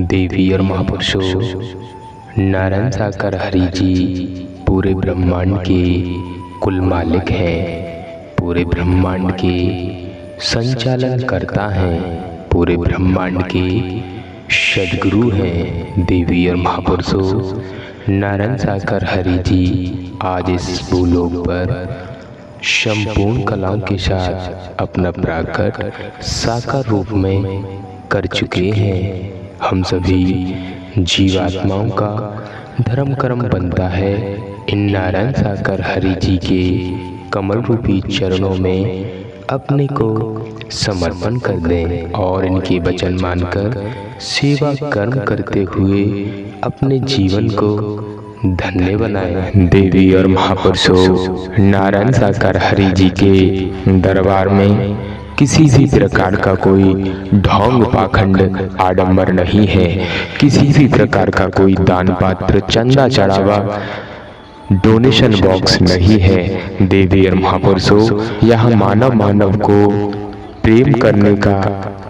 देवी और महापुरुषों, नारायण साकार हरि जी पूरे ब्रह्मांड के कुल मालिक हैं, पूरे ब्रह्मांड के संचालन करता हैं, पूरे ब्रह्मांड के सद्गुरु हैं। देवी और महापुरुषों, नारायण साकार हरि जी आज इस भूलोक पर संपूर्ण कलाओं के साथ अपना प्राकट साकार रूप में कर चुके हैं। हम सभी जीवात्माओं का धर्म कर्म बनता है इन नारायण साकार हरि जी के कमल रूपी चरणों में अपने को समर्पण कर दें और इनके वचन मानकर सेवा कर्म करते हुए अपने जीवन को धन्य बनाएं। देवी और महापुरुषों, नारायण साकार हरि जी के दरबार में किसी भी प्रकार का कोई ढोंग पाखंड आडंबर नहीं है। किसी भी प्रकार का कोई दान पात्र, चंदा चढ़ावा, डोनेशन बॉक्स नहीं है। देवी और महापुरुषों, यहाँ मानव मानव को प्रेम करने का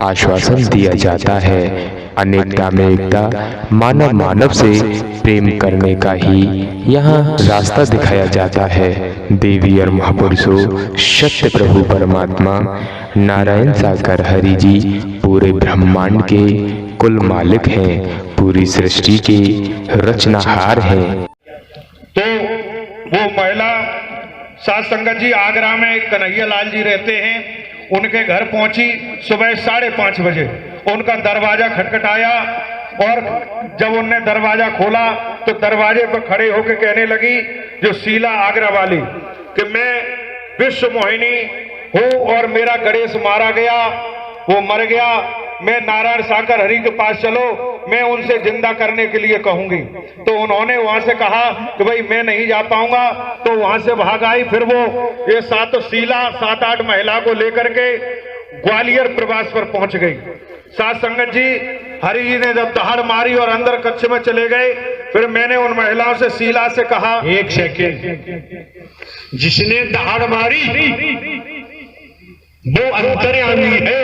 आश्वासन दिया जाता है। अनेकता में एकता, मानव मानव से प्रेम करने का ही यहाँ रास्ता दिखाया जाता है। देवी और महापुरुषों, सत्य प्रभु परमात्मा नारायण साकार हरि जी पूरे ब्रह्मांड के कुल मालिक हैं, पूरी सृष्टि के रचनाहार हैं। तो वो महिला साध संगत जी आगरा में कन्हैया लाल जी रहते हैं, उनके घर पहुंची सुबह 5:30 बजे। उनका दरवाजा खटखटाया और जब उनने दरवाजा खोला तो दरवाजे पर खड़े होकर कहने लगी, जो शीला आगरा वाली, कि मैं विश्व मोहिनी हूँ और मेरा गणेश मारा गया, वो मर गया। मैं नारायण साकार हरि के पास चलो, मैं उनसे जिंदा करने के लिए कहूंगी। तो उन्होंने वहां से कहा कि भाई मैं नहीं जा पाऊंगा, तो वहां से भाग आई। फिर वो ये 7-8 महिला को लेकर के ग्वालियर प्रवास पर पहुंच गई। साथ संगत जी, हरि जी ने जब दहाड़ मारी और अंदर कक्ष में चले गए, फिर मैंने उन महिलाओं से, शीला से कहा, एक सेकेंड, जिसने दहाड़ मारी वो अंतर्यामी है।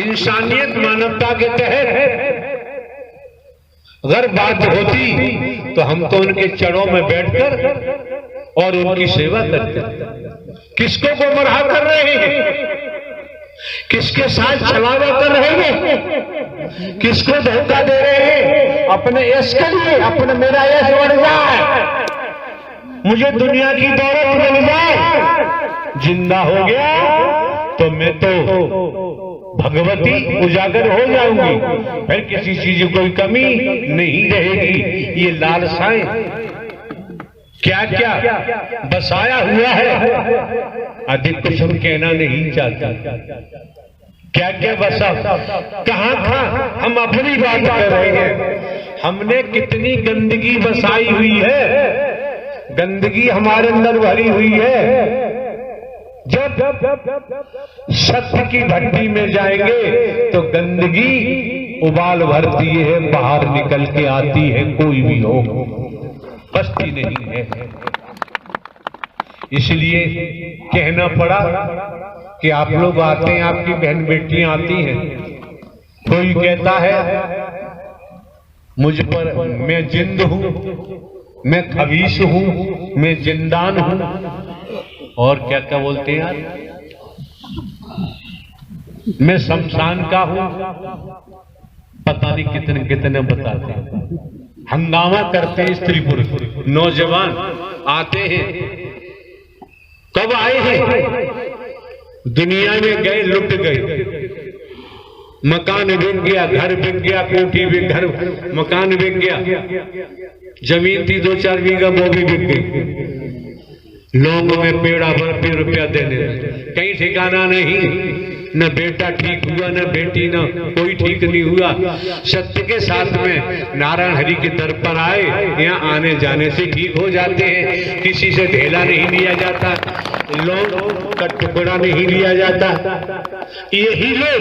इंसानियत मानवता के तहत अगर बात होती तो हम तो उनके चरणों में बैठकर और उनकी सेवा करते। किसको गुमराह कर रहे हैं, किसके साथ छलावा कर रहे हैं, किसको धोखा दे रहे हैं? अपने यश के लिए, अपने मेरा यश बढ़ जाए, मुझे दुनिया की दौलत मिल जाए, जिंदा हो गया तो मैं तो भगवती उजागर हो जाऊंगी, फिर किसी चीज की कोई कमी नहीं रहेगी। ये लालसाएं क्या क्या बसाया हुआ है, अधिक कुछ हम कहना नहीं चाहते। क्या क्या बसा, कहां हम अपनी बात कर रहे हैं। हमने कितनी गंदगी बसाई हुई है, गंदगी हमारे अंदर भरी हुई है। जब सत्य की भट्टी में जाएंगे तो गंदगी उबाल भरती है, बाहर निकल के आती है, कोई भी हो, बसती नहीं है। इसलिए कहना पड़ा कि आप लोग आते हैं, आपकी बहन बेटियां आती हैं, कोई कहता है मुझ पर मैं जिंद हूं, मैं खबीस हूं, मैं जिंदान हूं, और क्या क्या बोलते हैं यार, मैं शमशान का हूं, पता नहीं कितने कितने बताते हैं। हंगामा करते हैं स्त्री पुरुष, नौजवान आते हैं। कब आए हैं? दुनिया में गए, लुट गए, मकान बिक गया, घर बिक गया, कोठी बिक, घर मकान बिक गया, जमीन थी 2-4 बीघा वो भी बिक गई। लोगों में पेड़ा भर पे रुपया देने, कहीं ठिकाना नहीं, न बेटा ठीक हुआ, न बेटी, न कोई ठीक नहीं हुआ। सत्य के साथ में नारायण हरि के दर पर आए, यहाँ आने जाने से ठीक हो जाते हैं। किसी से ढेला नहीं लिया जाता, लोग का टुकड़ा नहीं लिया जाता। यही लोग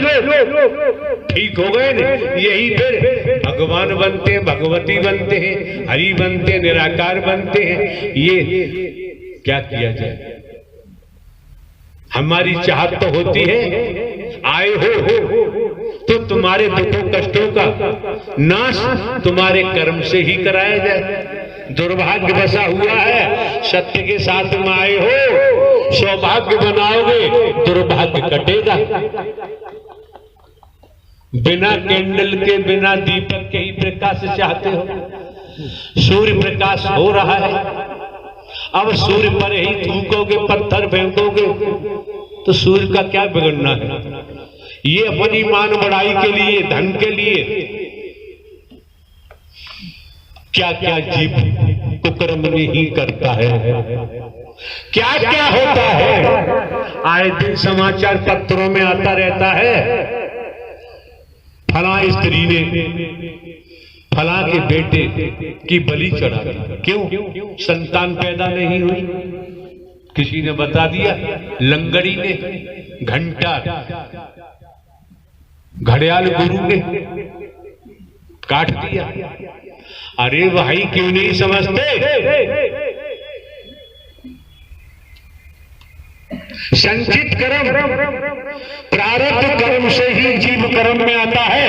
ठीक हो गए न, यही फिर भगवान बनते हैं, भगवती बनते हैं, हरि बनते हैं, निराकार बनते हैं। ये क्या किया जाए, हमारी चाहत तो होती है आए हो तो तुम्हारे दुखों कष्टों का नाश तुम्हारे कर्म से ही कराया जाए। दुर्भाग्य बसा हुआ है, सत्य के साथ में आए हो, सौभाग्य बनाओगे, दुर्भाग्य कटेगा। बिना कैंडल के, बिना दीपक के ही प्रकाश चाहते हो। सूर्य प्रकाश हो रहा है, अब सूर्य पर ही थूकोगे, पत्थर फेंकोगे तो सूर्य का क्या बिगड़ना है। ये अपनी मान बढ़ाई के लिए, धन के लिए क्या क्या जीव कुकर्म नहीं करता है, क्या क्या होता है। आए दिन समाचार पत्रों में आता रहता है, फला स्त्री ने फला के बेटे की बलि चढ़ा दी। क्यों? संतान पैदा नहीं हुई। किसी ने बता दिया, लंगड़ी ने, घंटा घड़ियाल गुरु ने काट दिया। अरे भाई क्यों नहीं समझते? संचित कर्म प्रारब्ध कर्म से ही जीव कर्म में आता है।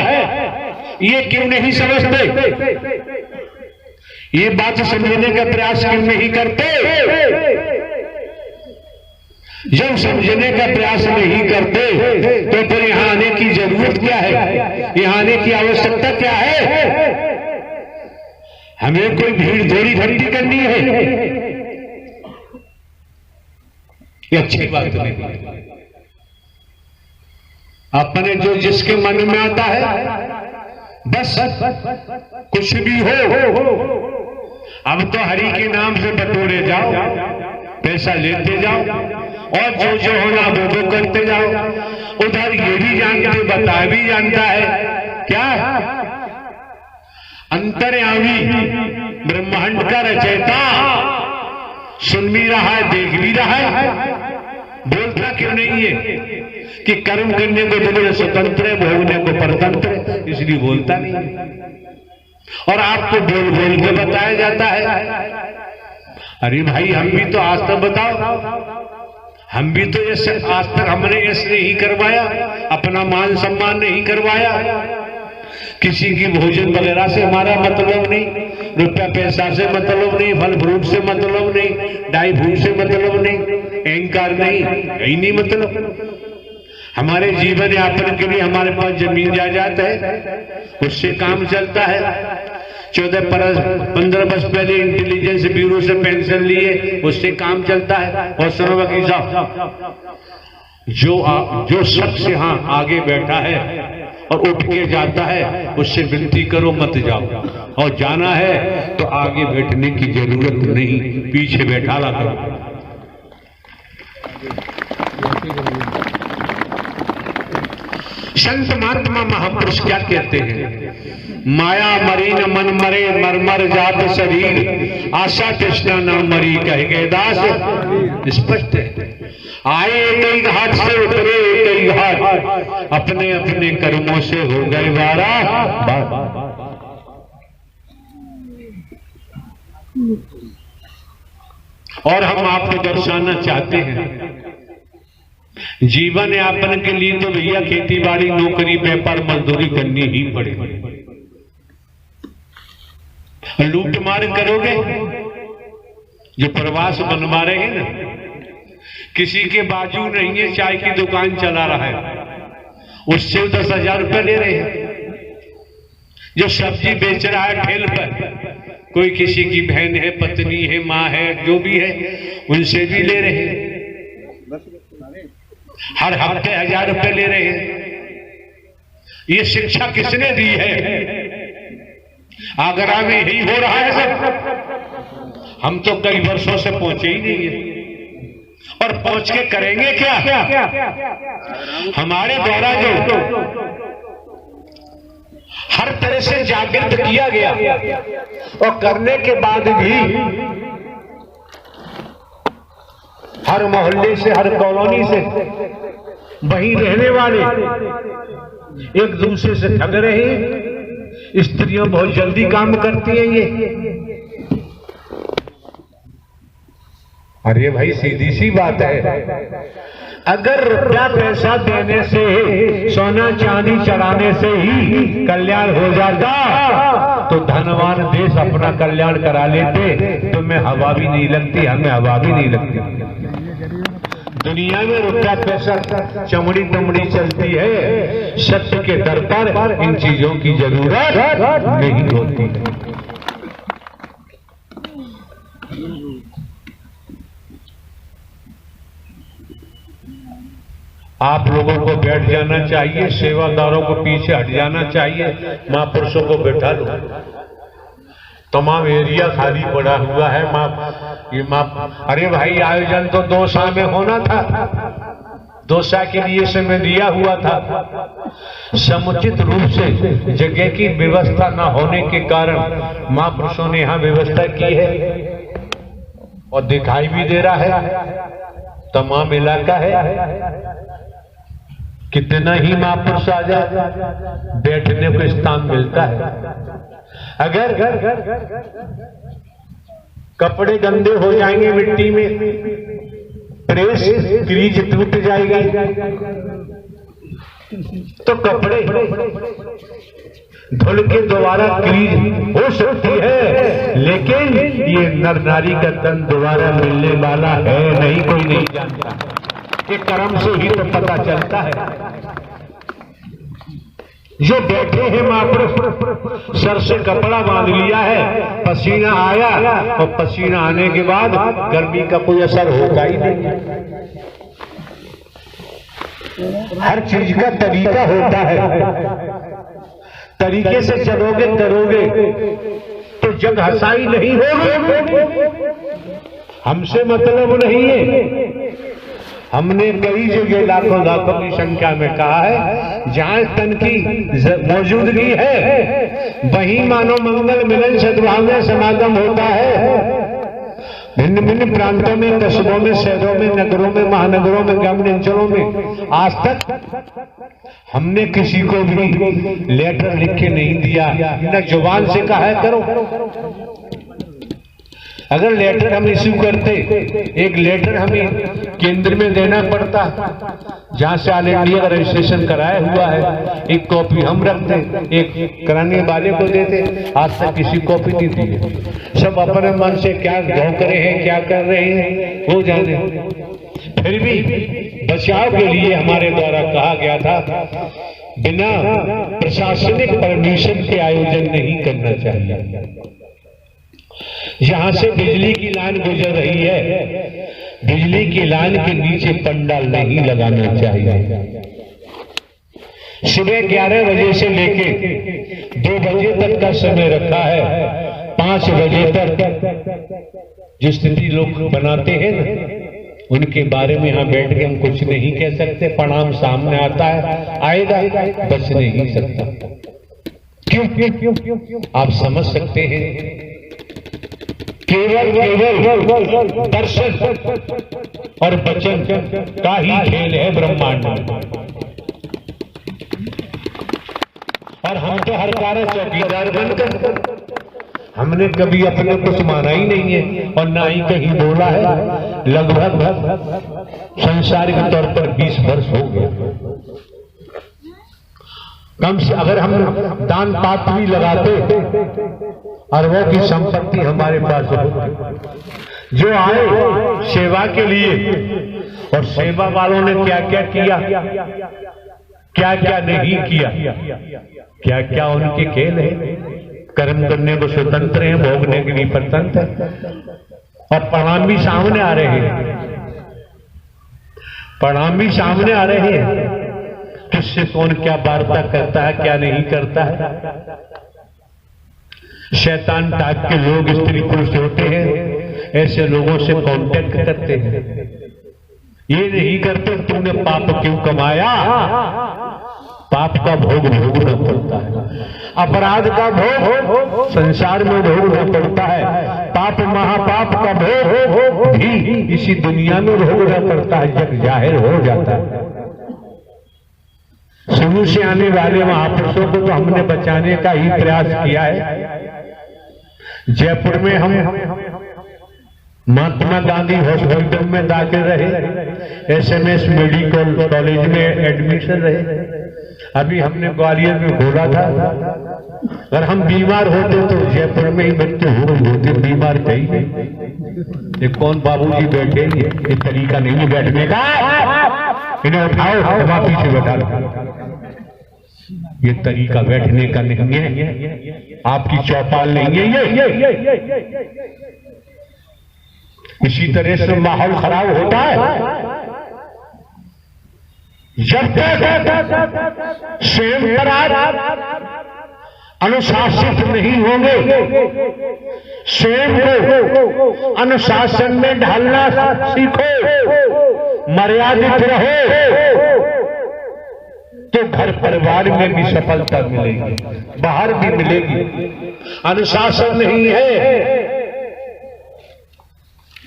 ये क्यों नहीं समझते? ये बात समझने का प्रयास क्यों नहीं करते? जब समझने का प्रयास नहीं करते तो फिर यहां आने की जरूरत क्या है, यहां आने की आवश्यकता क्या है? हमें कोई भीड़ थोड़ी इकट्ठी करनी है, ये अच्छी बात नहीं। अपने जो जिसके मन में आता है बस कुछ भी हो, अब तो हरि के नाम से बटोरे जाओ, पैसा लेते जाओ और जो होना वो करते जाओ। उधर ये भी जानते, बता भी जानता है क्या, अंतर्यामी ब्रह्मांड का रचयिता सुन भी रहा है, देख भी रहा है, बोलता क्यों नहीं है कि कर्म करने को तुम्हें स्वतंत्र है, भोगने को परतंत्र है, इसलिए बोलता नहीं है। और आपको बोल बोल के बताया जाता है। अरे भाई हम भी तो आज तक बताओ, हम भी तो ऐसे आज तक हमने ऐसे नहीं करवाया, अपना मान सम्मान नहीं करवाया, किसी की भोजन वगैरह से हमारा मतलब नहीं, रुपया पैसा से मतलब नहीं, फल फ्रूट से मतलब नहीं, ड्राई फ्रूट से मतलब नहीं, अहंकार नहीं, यही नहीं मतलब। हमारे जीवन यापन के लिए हमारे पास जमीन जायदाद है, उससे काम चलता है। 14-15 वर्ष पहले इंटेलिजेंस ब्यूरो से पेंशन लिए, उससे काम चलता है। और सुनो वकील साहब, जो शख्स यहाँ आगे बैठा है और उठ के जाता है, उससे विनती करो मत जाओ, और जाना है तो आगे बैठने की जरूरत नहीं, पीछे बैठा ला करो। संत महात्मा महापुरुष क्या कहते हैं? माया मरी न मन मरे, मरमर जात शरीर, आशा तृष्णा न मरी, कह गए दास। स्पष्ट है, आए कई घाट से उतरे कई घाट, अपने अपने कर्मों से हो गए वारा। और हम आपको दर्शाना चाहते हैं, जीवन यापन के लिए तो भैया खेती बाड़ी, नौकरी, व्यापार, मजदूरी करनी ही पड़ेगी। लूट मार करोगे, जो प्रवास बनवा रहे हैं ना, किसी के बाजू नहीं है, चाय की दुकान चला रहा है, उससे 10,000 रुपये ले रहे हैं। जो सब्जी बेच रहा है ठेल पर, कोई किसी की बहन है, पत्नी है, माँ है, जो भी है, उनसे भी ले रहे हैं। हर हफ्ते 1,000 रुपये ले रहे हैं। ये शिक्षा किसने दी है? आगरा में यही हो रहा है सब। हम तो कई वर्षों से पहुंचे ही नहीं है, और पहुंच के करेंगे क्या? हमारे द्वारा जो हर तरह से जागृत किया गया, और करने के बाद भी हर मोहल्ले से, हर कॉलोनी से वहीं रहने वाले एक दूसरे से ठग रहे हैं। स्त्रियां बहुत जल्दी काम करती हैं ये। अरे भाई सीधी सी बात है, अगर रुपया पैसा देने से, सोना चांदी चढ़ाने से ही कल्याण हो जाता तो धनवान देश अपना कल्याण करा लेते। तुम्हें हवा भी नहीं लगती, हमें हवा भी नहीं लगती। दुनिया में रुपया पैसा चमड़ी तमड़ी चलती है, सत्य के दर पर इन चीजों की जरूरत नहीं होती। आप लोगों को बैठ जाना चाहिए, सेवादारों को पीछे हट जाना चाहिए, महापुरुषों को बैठा लो। तमाम एरिया खाली पड़ा हुआ है। अरे भाई आयोजन तो 2 शाम में होना था, 2 शाम के लिए समय दिया हुआ था। समुचित रूप से जगह की व्यवस्था न होने के कारण महापुरुषों ने यहाँ व्यवस्था की है और दिखाई भी दे रहा है, तमाम इलाका है। कितना ही महापुरुष आ जाए, बैठने को स्थान मिलता है। अगर कपड़े गंदे हो जाएंगे मिट्टी में, प्रेस क्रीज टूट जाएगी, तो कपड़े धुल के दोबारा क्रीज हो सकती है, लेकिन ये नर नारी का तन दोबारा मिलने वाला है नहीं, कोई नहीं जानता। ये कर्म से ही तो पता चलता है। जो बैठे हैं महापुरुष, सर से कपड़ा बांध लिया है, पसीना आया और पसीना आने के बाद गर्मी का कोई असर होता ही नहीं। हर चीज का तरीका होता है, तरीके से चलोगे करोगे तो जग हसाई नहीं होगी। हमसे मतलब नहीं है। हमने कई जगह लाखों की संख्या में कहा है, जहां तन की मौजूदगी है वहीं मानव मंगल मिलन सद्भाव में समागम होता है। भिन्न भिन्न प्रांतों में, कस्बों में, शहरों में, नगरों में, महानगरों में, ग्रामीण अंचलों में आज तक हमने किसी को भी लेटर लिख के नहीं दिया, न जुबान से कहा करो। अगर लेटर हम इश्यू करते, एक लेटर हमें केंद्र में देना पड़ता, जहां से ऑल इंडिया का रजिस्ट्रेशन कराया हुआ है, एक कॉपी हम रखते, एक कराने वाले को देते। आज तक किसी कॉपी नहीं दी। सब अपने मन से क्या घोंक रहे हैं, क्या कर रहे हैं, वो जाने। फिर भी बचाव के लिए हमारे द्वारा कहा गया था, बिना प्रशासनिक परमिशन के आयोजन नहीं करना चाहिए। जहां से बिजली की लाइन गुजर रही है, बिजली की लाइन के नीचे पंडाल नहीं लगाना चाहिए। सुबह 11 बजे से लेके 2 बजे तक का समय रखा है। 5 बजे तक जो स्थिति लोग बनाते हैं ना, उनके बारे में यहाँ बैठ के हम कुछ नहीं कह सकते। परिणाम सामने आता है, आएगा, बच नहीं सकता। क्यों? आप समझ सकते हैं, केवल दर्शन और वचन का ही खेल है ब्रह्मांड में। और हम तो हर कार्य चौकीदार बनकर, हमने कभी अपने कुछ माना ही नहीं है और ना ही कहीं बोला है। लगभग संसारिक तौर पर 20 वर्ष हो गए। कम से अगर हम दान पात्र भी लगाते, अरबों की संपत्ति हमारे पास होती। जो आए सेवा के लिए, और सेवा वालों ने क्या क्या किया, क्या क्या नहीं किया, क्या क्या उनके खेल है। कर्म करने को स्वतंत्र हैं, भोगने के लिए स्वतंत्र है। और परिणाम भी सामने आ रहे हैं, परिणाम भी सामने आ रहे हैं। किससे कौन क्या वार्ता करता है, क्या नहीं करता है। शैतान टाइप के लोग, स्त्री पुरुष होते हैं, ऐसे लोगों से कांटेक्ट करते हैं। ये नहीं करते तुमने पाप क्यों कमाया, पाप का भोग भोगना पड़ता है। अपराध का भोग संसार में भोगना पड़ता है। पाप महापाप का भोग भी इसी दुनिया में भोगना पड़ता है, जग जाहिर हो जाता है। शुरू से आने वाले महापुरुषों को तो हमने बचाने का ही प्रयास किया है। जयपुर में हम महात्मा गांधी हॉस्पिटल में दाखिल रहे, SMS मेडिकल कॉलेज में एडमिशन रहे। अभी हमने ग्वालियर में बोला था अगर हम बीमार होते तो जयपुर में ही बच्चे होते, बीमार कहीं नहीं। ये कौन बाबूजी बैठे, ये तरीका नहीं है बैठने का, इन्हें उठाओ वहां पीछे बैठा लो। ये तरीका बैठने का नहीं है, आपकी चौपाल नहीं है ये। इसी तरह से माहौल खराब होता है जब तक स्वयं अनुशासित नहीं होंगे, स्वयं को अनुशासन में ढालना सीखो, मर्यादित रहो, तो घर परिवार में भी सफलता मिलेगी, बाहर भी मिलेगी। अनुशासन नहीं है,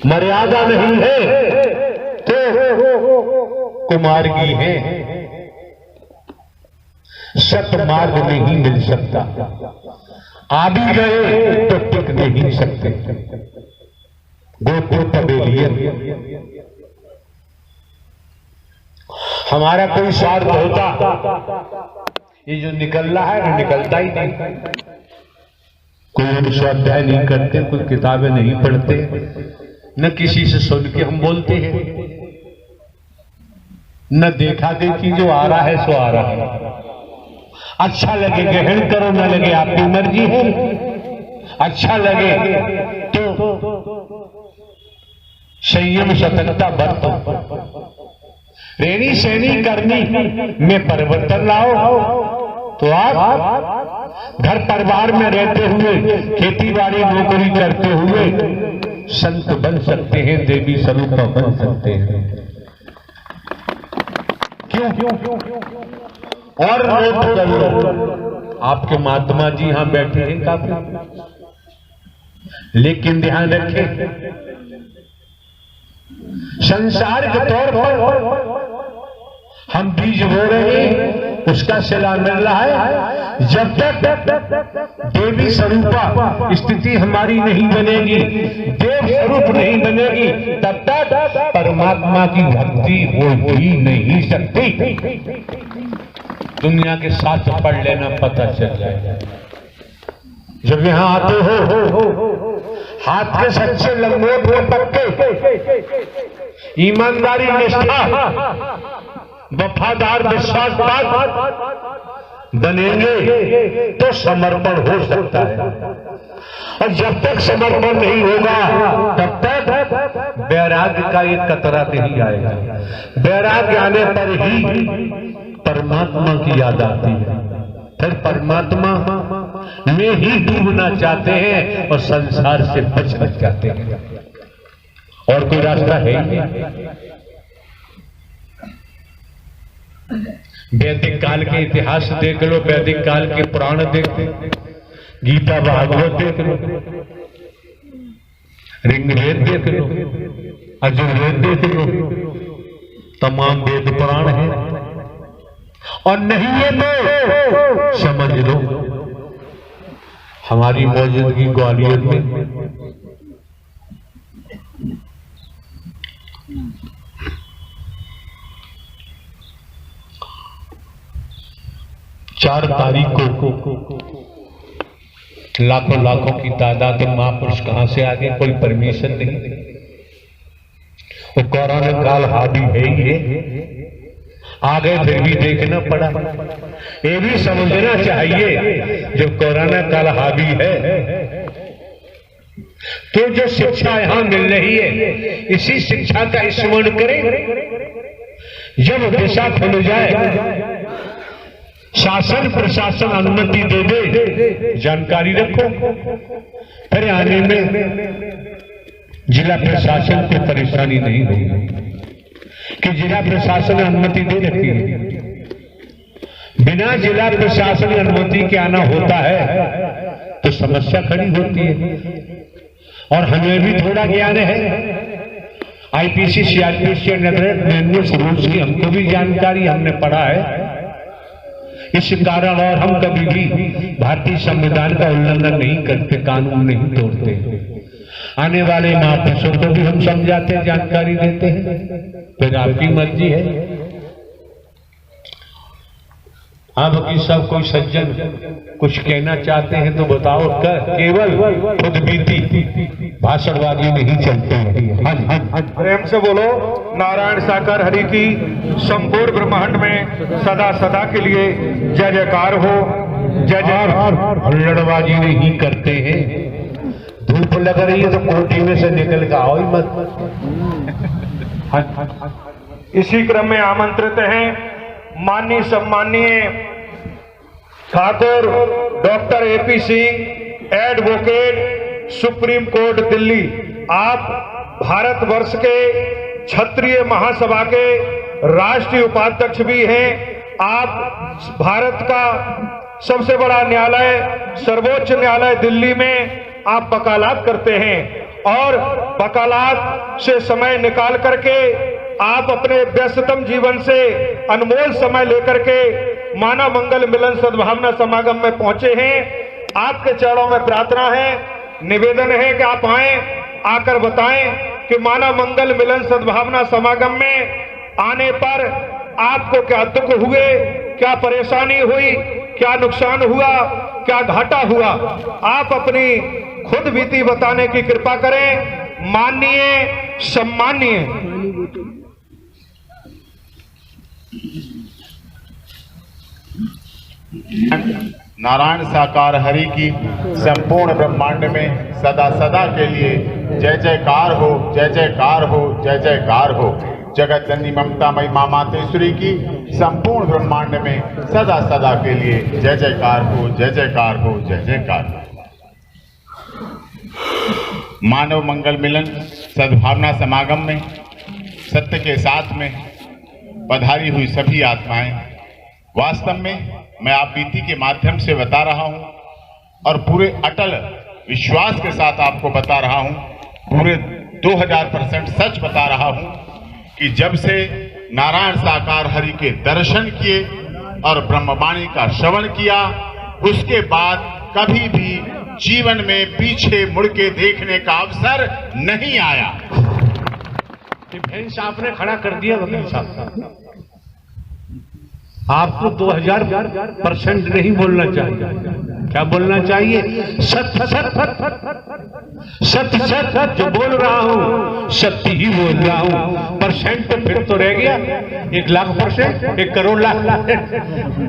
मर्यादा नहीं है तो कुमार्गी है, सतमार्ग नहीं मिल सकता। आ भी गए तो टिक नहीं सकते। गोत्र पवेलियन हमारा कोई स्वार्थ होता, ये जो निकल रहा है वो निकलता ही नहीं। कोई हम स्वाध्याय नहीं करते, कोई किताबें नहीं पढ़ते, न किसी से सुन के हम बोलते हैं, न देखा देखी, जो आ रहा है सो आ रहा है। अच्छा लगे ग्रहण करो, न लगे आपकी मर्जी है। अच्छा लगे तो संयम सतर्कता बरतो, रेनी सहनी करनी में परिवर्तन लाओ, तो आप घर परिवार में रहते हुए, खेती बाड़ी नौकरी करते हुए संत बन सकते हैं, देवी स्वरूप बन सकते हैं। क्यों? और नोट कर लो, आपके महात्मा जी यहां बैठे हैं काफी, लेकिन ध्यान रखें संसार के तौर पर हम बीज बो रहे हैं, उसका सिला मिल रहा है। जब तक देवी स्वरूपा स्थिति हमारी नहीं बनेगी, देव स्वरूप नहीं बनेगी, तब तक परमात्मा की भक्ति हो ही नहीं सकती। दुनिया के साथ पढ़ लेना, पता चल जाएगा। जब यहां आते हो हाथ के सच्चे लंगोट में पक्के, ईमानदारी, निष्ठा, वफादार, विश्वासपात बनेंगे तो समर्पण हो सकता है। और जब तक समर्पण नहीं होगा तब तक वैराग्य का एक कतरा नहीं आएगा। वैराग्य आने पर ही परमात्मा की याद आती है, फिर परमात्मा में ही डूबना चाहते हैं और संसार से बचना चाहते हैं, और कोई रास्ता है ही नहीं। वैदिक काल के इतिहास देख लो, वैदिक काल के पुराण देख लो, गीता भागवत देख लो, ऋग्वेद देख लो, यजुर्वेद देख लो, तमाम वेद पुराण है। और नहीं है तो समझ लो हमारी मौजूदगी ग्वालियर में 4 तारीख को लाखों की तादाद में महापुरुष कहां से आ गए, कोई परमिशन नहीं। वो कोरोना काल हावी है ही है, आ गए फिर भी देखना पड़ा। ये भी समझना चाहिए जब कोरोना काल हावी है तो जो शिक्षा यहां मिल रही है, इसी शिक्षा का स्मरण करें। जब दिशा खुल जाए, शासन प्रशासन अनुमति दे दे, जानकारी रखो, फिर आने में जिला प्रशासन को परेशानी नहीं होगी कि जिला प्रशासन ने अनुमति दे रखी है। बिना जिला प्रशासन अनुमति के आना होता है तो समस्या खड़ी होती है। और हमें भी थोड़ा ज्ञान है, आईपीसी सीआरपीसी रूल्स की हमको भी जानकारी, हमने पढ़ा है। इस कारण और हम कभी भी भारतीय संविधान का उल्लंघन नहीं करते, कानून नहीं तोड़ते। आने वाले महापुरुषों को भी हम समझाते हैं, जानकारी देते हैं, फिर आपकी मर्जी है। अब कि सब कोई सज्जन कुछ कहना चाहते हैं तो बताओ, केवल खुद बीती भाषणबाजी नहीं चलते हैं। प्रेम से बोलो नारायण साकार हरि की संपूर्ण ब्रह्मांड में सदा सदा के लिए जय जयकार हो। जय जय। हुल्लड़बाजी नहीं करते हैं। धूप लग रही है तो कोठी में से निकल के आओ ही मत। इसी क्रम में आमंत्रित हैं माननीय सम्माननीय Thakur doctor AP Singh, advocate, supreme court Delhi. आप भारतवर्ष के क्षत्रिय महासभा के राष्ट्रीय उपाध्यक्ष भी हैं। आप भारत का सबसे बड़ा न्यायालय, सर्वोच्च न्यायालय दिल्ली में आप वकालत करते हैं और वकालत से समय निकाल करके आप अपने व्यस्ततम जीवन से अनमोल समय लेकर के मानव मंगल मिलन सद्भावना समागम में पहुंचे हैं। आपके चरणों में प्रार्थना है, निवेदन है कि आप आए, आकर बताएं कि मानव मंगल मिलन सद्भावना समागम में आने पर आपको क्या दुख हुए, क्या परेशानी हुई, क्या नुकसान हुआ, क्या घाटा हुआ। आप अपनी खुद बीती बताने की कृपा करें। माननीय सम्माननीय नारायण साकार हरि की संपूर्ण ब्रह्मांड में सदा सदा के लिए जय जयकार हो, जय जयकार हो, जय जयकार हो। जगत जननी ममतामयी मां मातेश्वरी की संपूर्ण ब्रह्मांड में सदा सदा के लिए जय जयकार हो, जय जयकार हो, जय जयकार हो। मानव मंगल मिलन सद्भावना समागम में सत्य के साथ में पधारी हुई सभी आत्माएं, वास्तव में मैं आप बीती के माध्यम से बता रहा हूं और पूरे अटल विश्वास के साथ आपको बता रहा हूं, पूरे 2000% सच बता रहा हूं कि जब से नारायण साकार हरि के दर्शन किए और ब्रह्मवाणी का श्रवण किया, उसके बाद कभी भी जीवन में पीछे मुड़ के देखने का अवसर नहीं आया। भैंस आपने खड़ा कर दिया वकील साहब। आपको 2000% नहीं बोलना चाहिए। क्या बोलना चाहिए? सत्य सत्य सत्य सत्य जो बोल रहा हूँ सत्य ही बोल रहा हूँ। परसेंट तो फिर तो रह गया 1,00,000%, 1 करोड़ लाख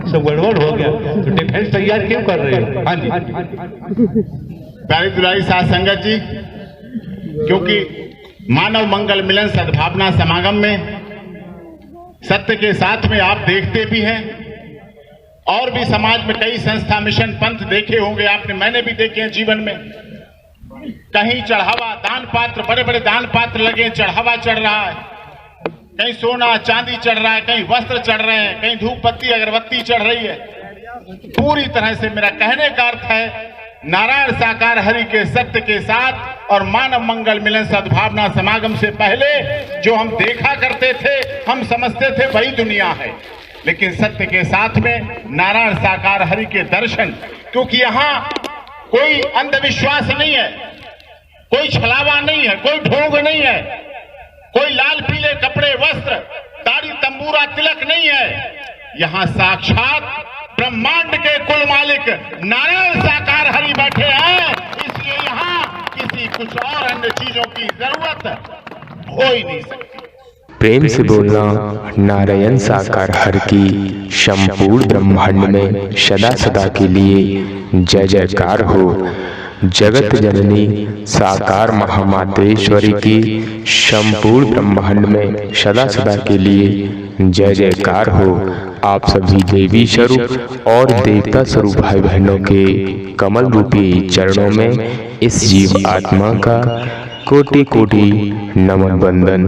सब गड़बड़ हो गया। तो डिफेंस तैयार क्यों कर रहे हो? हाँ जी। प्यारी दुलारी साध संगत जी, क्योंकि मानव मंगल मिलन सद्भावना समागम में सत्य के साथ में आप देखते भी हैं और भी समाज में कई संस्था मिशन पंथ देखे होंगे आपने, मैंने भी देखे हैं जीवन में। कहीं चढ़ावा दान पात्र, बड़े बड़े दान पात्र लगे, चढ़ावा चढ़ रहा है, कहीं सोना चांदी चढ़ रहा है, कहीं वस्त्र चढ़ रहे हैं, कहीं धूप पत्ती अगरबत्ती चढ़ रही है। पूरी तरह से मेरा कहने का अर्थ है नारायण साकार हरि के सत्य के साथ और मानव मंगल मिलन सद्भावना समागम से पहले जो हम देखा करते थे, हम समझते थे वही दुनिया है, लेकिन सत्य के साथ में नारायण साकार हरि के दर्शन, क्योंकि यहाँ कोई अंधविश्वास नहीं है, कोई छलावा नहीं है, कोई ढोंग नहीं है, कोई लाल पीले कपड़े वस्त्र दाढ़ी तंबूरा तिलक नहीं है। यहाँ साक्षात ब्रह्मांड के कुल मालिक नारायण साकार हरि बैठे हैं, इसलिए यहाँ किसी कुछ और अन्य चीजों की जरूरत हो ही नहीं सकती। प्रेम से बोलना नारायण साकार हर की संपूर्ण ब्रह्मांड में सदा सदा के लिए जय जयकार हो। जगत जननी साकार महामातेश्वरी की संपूर्ण ब्रह्मांड में सदा सदा के लिए जय जयकार हो। आप सभी देवी स्वरूप और देवता स्वरूप भाई बहनों के कमल रूपी चरणों में इस जीव आत्मा का कोटि कोटि नमन वंदन।